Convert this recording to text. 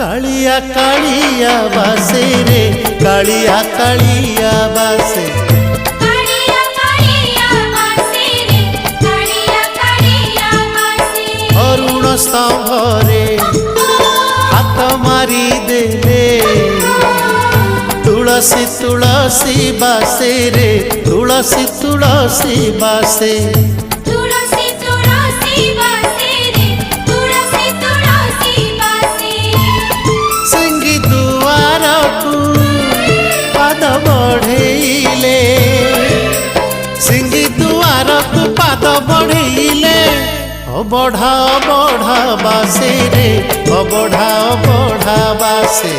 कालिया कालिया बासे रे कालिया कालिया बासे अरुण स्तंभरे हाथ मारी देले तुलसी तुलसी बासे रे तुलसी तुलसी बासे सिंगी दुआर को पाद बढ़ेले सिंगी दुआर को पाद बढ़ेले बढ़ा बढ़ा बासे रे बढ़ा बढ़ा बासे।